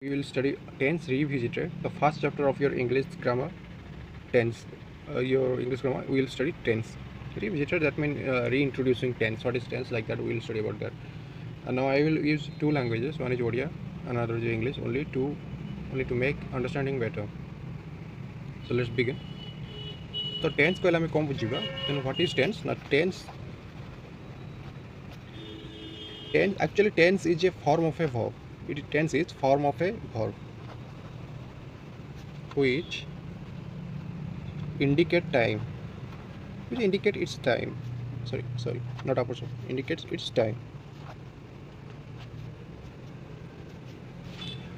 We will study tense revisited, the first chapter of your English grammar. Tense, your English grammar. We will study tense revisited. That means reintroducing tense. What is tense? Like that, we will study about that. And now I will use two languages. One is Odia, another is English. Only to make understanding better. So let's begin. So tense को हमें कौन बुझिबा? Then what is tense? Now tense actually tense is a form of a verb. Tense is form of a verb which indicate time, which indicate its time. Sorry, not opposite. Indicates its time.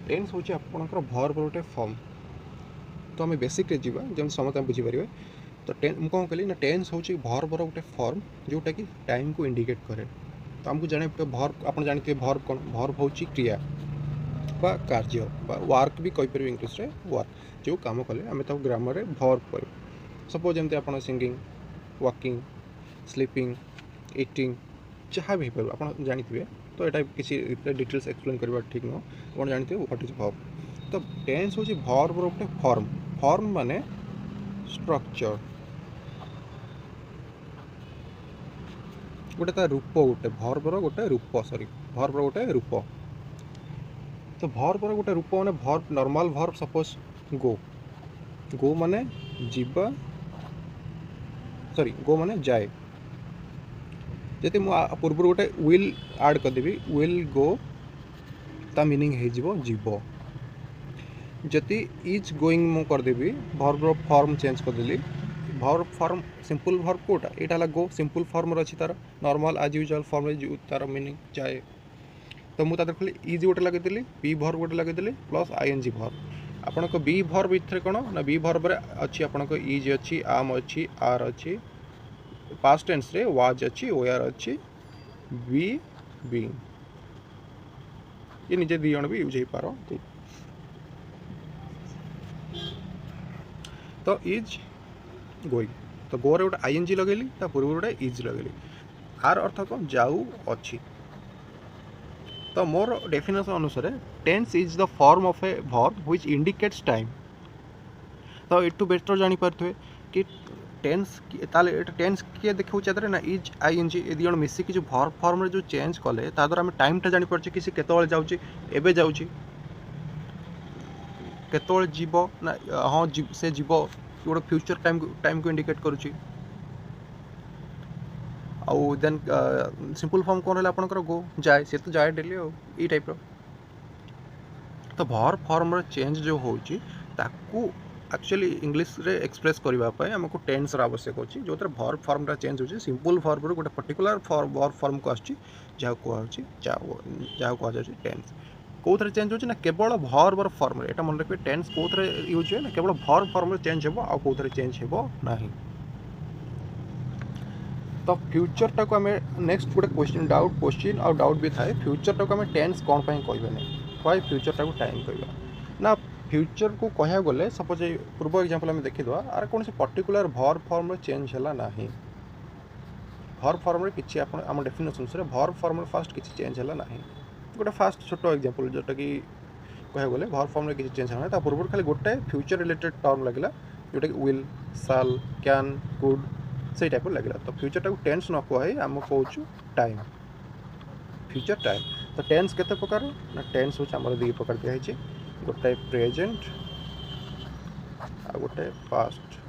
Tense हूँ आपंकर verb गोटे firm. तो आम basic जावा जमी समस्त बुझीपारे. तो मुझे कौन कहली ना टेन्स हूँ भर्वर गोटे फर्म जोटा कि टाइम को इंडिकेट करे. तो आमको जाने भर्व आप जानते भर्व कौन? भर्व हूँ क्रिया बा कार्य बा वर्क भी कहीपर इंग्लीश रे वर्क जो कम कले आम ग्रामर में भर्व कर. सपोज जमी आप सिंगिंग, वॉकिंग, स्लीपिंग, इटिंग जहाँ भी हो आप जानते. तो यहाँ किसी डिटेल्स एक्सप्लेन करवा ठीक नुह. आप जानते व्हाट इज भर्व. तो टेन्स हूँ भर्व गोटे फर्म. फर्म माने स्ट्रक्चर गोटे रूप गोटे भर्वर गोटे रूप. भर्वर गोटे रूप. तो भर्वर गोटे रूप माने verb normal verb. Suppose go माने जीवा, गो माने जाए. जदि पूर्व गोटे विल ऐड करदेवी विल गो ता मीनिंग हो जीव. जदि इज गोइंग मु करदेवी भर्व फॉर्म चेंज करदेली. भर्व फॉर्म सिंपल भर्व कोटा यहाँ गो सिंपल फॉर्म अच्छी तार नॉर्मल एज यूजुअल फॉर्म तार मीनिंग जाए. तो मुझे खाली इज गोटे लगेदेली, बी भर्व गोटे लगेदेली प्लस आईएनजी भर्व. आपन बी भर्व भितर कौन ना बी भर्व अच्छी आपन इज अच्छी, आम अच्छी, आर अच्छी. पास्ट टेंस रे वाज अच्छी, वेयर अच्छी, बी बीइंग. ये निजे दी जण भी यूज हो पार. तो इज गोइंग. तो गो रे गोटे आईएनजी लगेली, ता पूर्व गोटे इज लगेली. आर अर्थ कौन? जाऊ अच्छी. तो मोर डेफिनेशन अनुसार tense is the form of a verb which indicates time. तो एटू बेटर जानी पारथुए कि टेन्स टेन्स किए देखा ना इज आईएनजी ए दी जण मिसिकी जो भर्व फॉर्म जो चेंज कले ता द्वारा आम टाइमटा जापर कि केतବେଳେ जाऊँगी, एबे जाऊँगी, केतବେଳେ जीव ना हाँ से जीव गोटे फ्यूचर टाइम को इंडिकेट करुच्ची. आउ देन सिंपल फॉर्म कौन रहा आपंकर गो जाए, सी तो जाए डेली आई टाइप. तो भर्व फॉर्म चेंज जो होची ताकू एक्चुअली इंग्लीश रे एक्सप्रेस करने आमको टेन्स आवश्यक अच्छी जो भर्व फॉर्म चेंज हो. सिंपल फॉर्म गोटे पर्टिकुलर वर्ब फॉर्म को आसी जहाँ कहुच्छी टेन्स. कौन चेंज हो ना केवल भर्वर फॉर्म. यहाँ मन रखिए टेन्स कौन यूज हुए ना केवल भर्व फॉर्म चेंज हो आ कौन चेंज हो ना. तो फ्यूचर टाक आम नेक्स्ट गोटे क्वेश्चन और डाउट भी थाए. फ्यूचर टाक आम टेन्स कौन कहबे वाई फ्यूचर टाक टाइम कहवा ना. फ्यूचर को कह गले सपोज पूर्व एग्जांपल आम देखीदा आर कौन से पर्टिकुलर भर्व फॉर्म चेंज है ना. भर्व फॉर्म किसी आम डेफिनेशन से भर्व फॉर्म फास्ट किसी चेंज है ना. गोटे फास्ट छोट एग्जांपल जोटा कि कह गले भर्व फॉर्म किसी चेंज है ना. पूर्व खाली गोटे फ्यूचर रिलेटेड टर्म लगे जोटा कि विल, साल, कैन, कुड से टाइप लगे. तो फ्यूचर टाक टेन्स न कह आम कहूँ टाइम, फ्यूचर टाइम. तो टेन्स केते प्रकार ना टेन्स हूँ आम दी प्रकार दिखाई. गोटे प्रेजेंट आ गोटे पास्ट.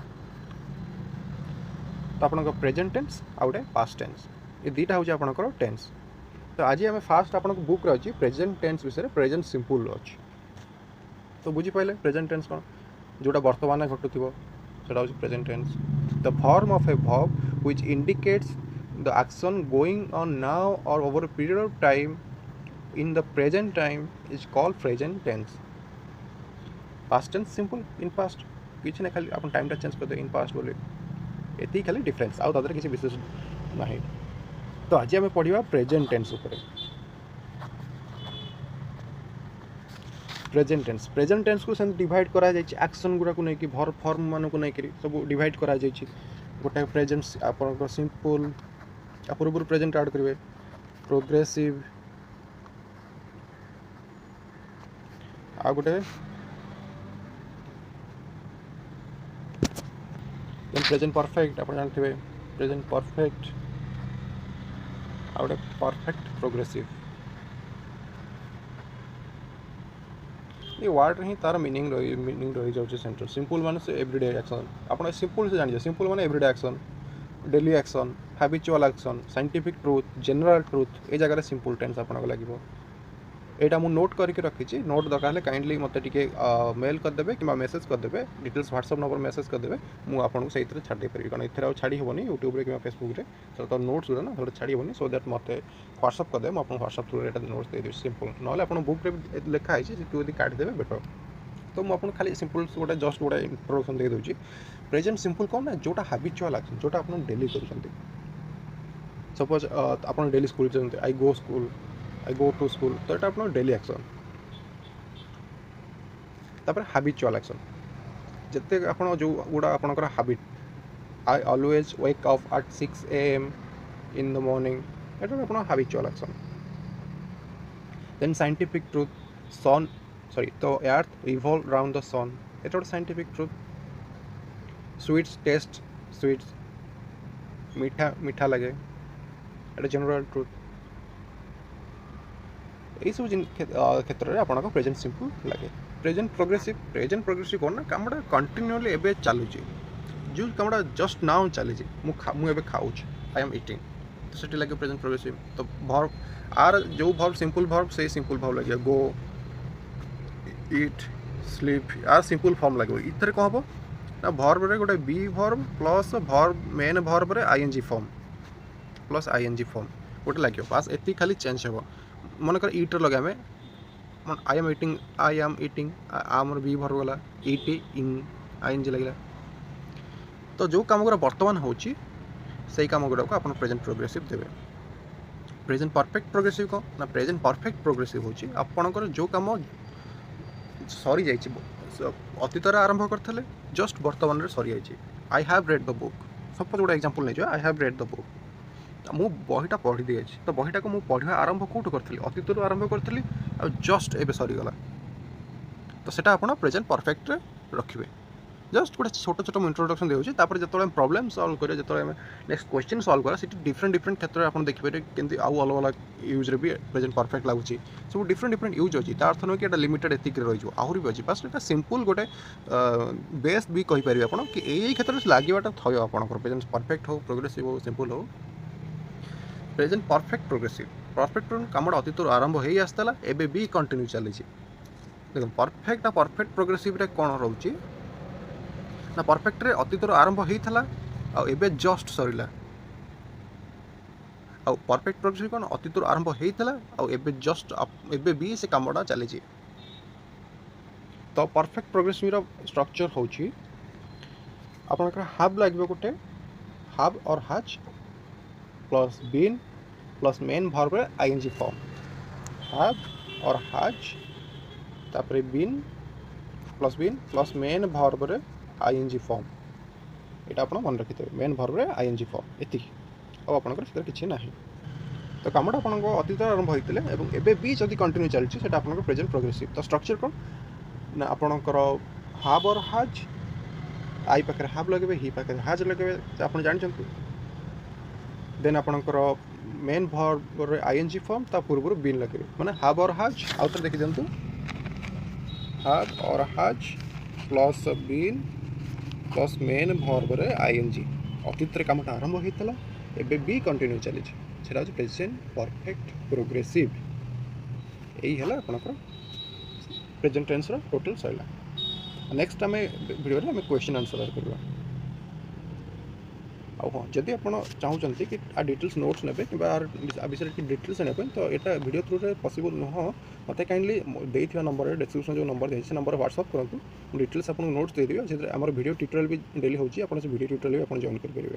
तो आपन प्रेजेंट टेन्स आ गोटे पास्ट टेन्स ये दुटा हूँ आपनकर टेन्स. तो आज आम फास्ट आपन बुक अच्छी प्रेजेंट टेन्स विषय प्रेजेंट सिंपल अच्छी. तो बुझीपारे प्रेजेंट टेन्स कौन जोटा वर्तमान घटुव से present tense. The form of a verb which indicates the action going on now or over a period of time in the present time is called present tense. Past tense simple in past किसी ना खाली आप टाइमटा change कर दे in past बोले ये खाली difference आउ तादर किसी विशेष ना. तो आज आम पढ़ा प्रेजेंट टेन्स उपर. प्रेजेंट टेन्स को डिवाइड करा एक्शन गुड़ा को लेकिन भर्व फॉर्म मान को लेकिन सब डिवाइड करा गोटे प्रेजेंट आप सिंपल पूर्व प्रेजेंट ऐड करेंगे प्रोग्रेसिव आ गोटे प्रेजेंट परफेक्ट आप जानते प्रेजेंट परफेक्ट आ गोटे परफेक्ट प्रोग्रेसिव ये वर्ड ही तार मीनिंग रही जाऊँ सेंटर सिंपल मान से एवरीडे एक्शन आप सिंपल से जानिए सिंपल मान everyday action daily action habitual action scientific truth general truth ये जगह सिंपल टेंस आपको लगे यहाँ मुझे नोट करके रखी नोट दरकार काइंडली मत टे मेल करदे कि मेसेज करदे डिटेल्स व्हाट्सएप नंबर मेसेज करदे मुझे से छाड़ी पारि कारण एथेर छाड़ी हेनी यूट्यूब कि फेसबुक में तो नोट्स गुड़ा ना छाड़ी हेनी सो दैट मत व्हाट्सएप करदे मुझे व्हाट्सएप थ्रू ये नोट्स दे सिंपल ना आप बुक लिखाई यदि काटिदेवे बेटर तो मुझे खाली सिंपल गोटे जस्ट गोटे इंट्रोडक्शन दे दूँ प्रेजेंट सिंपल कौन ना जोटा हैबिचुअल एक्शन जोटा आप डेली कर सपोज आप daily school I go to school तो ये आप डेली एक्शन तापर हैबिचुअल एक्शन जिते आप जो गुड़ा आपंकर habit I always wake up at 6 AM in the morning ये आप habitual action then scientific truth sun sorry तो earth revolve around the sun ये गोटे scientific truth sweets taste sweets मीठा मीठा लगे ये जनरल ट्रुथ यही सब क्षेत्र में आपको प्रेजेंट सिंपल लगे प्रेजेंट प्रोग्रेसिव कौन ना कमटा कंटिन्यूअली एबे चलुची जो कमटा जस्ट नाउ चली मुझे खाऊँ आई एम इटिंग तो सेठी लगे प्रेजेंट प्रोग्रेसिव तो भर्ब आर जो भर्ब सिंपल भर्ब से सिंपल भर्ब लगे गो इट स्लीप आर सिंपल फॉर्म लगे इधर कौन हम ना भर्ब रे गोटे be verb plus verb main verb रे ING form plus ING form गोटे लगे बास एति खाली चेंज हो मनकर इटर लगे आम आई एम इटिंग आमर बी भर गला इट इन आईएनजी लगे तो जो कम गुड़ा बर्तमान होची से कम गुड़ा को आप प्रेजेंट प्रोग्रेसिव देवे प्रेजेंट परफेक्ट प्रोग्रेसिव कौन ना प्रेजेंट परफेक्ट प्रोग्रेसिव होची आपणकर जो कम सरी जाइए अतीतर आरंभ करते जस्ट बर्तमान रे सरी जाइए I have read the book suppose गोटे एग्जांपल नहीं I have read the book मु बहीटा पढ़ी दी तो बहीटा को पढ़ा आरंभ कौटू करी अतीत आरंभ करी जस्ट एवं सरीगला तो सेटा आप प्रेजेंट परफेक्ट रखिए जस्ट गोटे छोट छोट इंट्रोडक्शन दूसरी जो प्रॉब्लम सॉल्व करें जो नेक्स्ट क्वेश्चन सॉल्व करा डिफरेंट डिफरेंट क्षेत्र में आप देखिए कि आउ अलग अलग यूज भी प्रेजेंट परफेक्ट लगुच सब डिफरेंट डिफरेंट यूज अच्छी अर्थ नुह कि लिमिटेड एतिक रही आहरी भी अच्छी बस ये सिंपल गोटे बेस्ट भी कहींपर आप कि यही क्षेत्र में लगवाटा थो आप प्रेजेंट परफेक्ट हो प्रोग्रेसिव हो सिंपल हो प्रेजेंट परफेक्ट प्रोग्रेसिव कमटा अतीत आरंभ हो आसला एबे भी कंटिन्यू चली देख परफेक्ट परफेक्ट प्रोग्रेसिव रे कौन रोचे ना परफेक्ट रे अतीत आरंभ होता एबे जस्ट सरीला परफेक्ट प्रोग्रेसिव कौन अतीत आरंभ होता एबे जस्ट एबे भी से कमटा चली तो परफेक्ट प्रोग्रेसिव स्ट्रक्चर होची आपनकर हाब लगे गोटे हाब और has plus been plus main verb रे आईएनजी फॉर्म हैव और हैज तापर बीन प्लस मेन भर्ब रे आईएनजी फॉर्म ये आप मन रखिथे मेन भर्ब रे आईएनजी फॉर्म एति अब आपनकर किसी ना तो कमटा आप अतीत आरंभ होते एवं भी जब कंटिन्यू चलती है आप प्रेजेंट प्रोग्रेसिव तो स्ट्रक्चर कौन ना आपणकर हाव और हाज आई पाखे हाव लगे ही पाखे हाज लगे आप जानते देन आपणकर मेन भर्ब रे आईएनजी फॉर्म ता पूर्व बीन लगे माने हाव और हाज आउटर देखि दिंतु हाव और has plus been plus main verb रे आईएनजी अतीत रे कामटा आरंभ होइतला एबे भी कंटिन्यू चली सेटा हो प्रेजेंट परफेक्ट प्रोग्रेसिव यही है आपणकर प्रेजेंट टेंस रो टोटल सैला नेक्स्ट आम वीडियो रे आम क्वेश्चन आंसर करबा हाँ जदि आप चाहते कि डिटेल्स नोट्स ने विषय की डिटेल्स ने तो यहाँ वीडियो थ्रू रे पॉसिबल नुह मत काइंडली देथिबा नंबर डिस्क्रिप्शन जो नंबर से नंबर व्हाट्सएप करूँ डिटेल्स आपको नोट्स देदेवी आम वीडियो ट्यूटोरियल भी डेली होची वीडियो ट्यूटोरियल भी आप जॉइन करेंगे।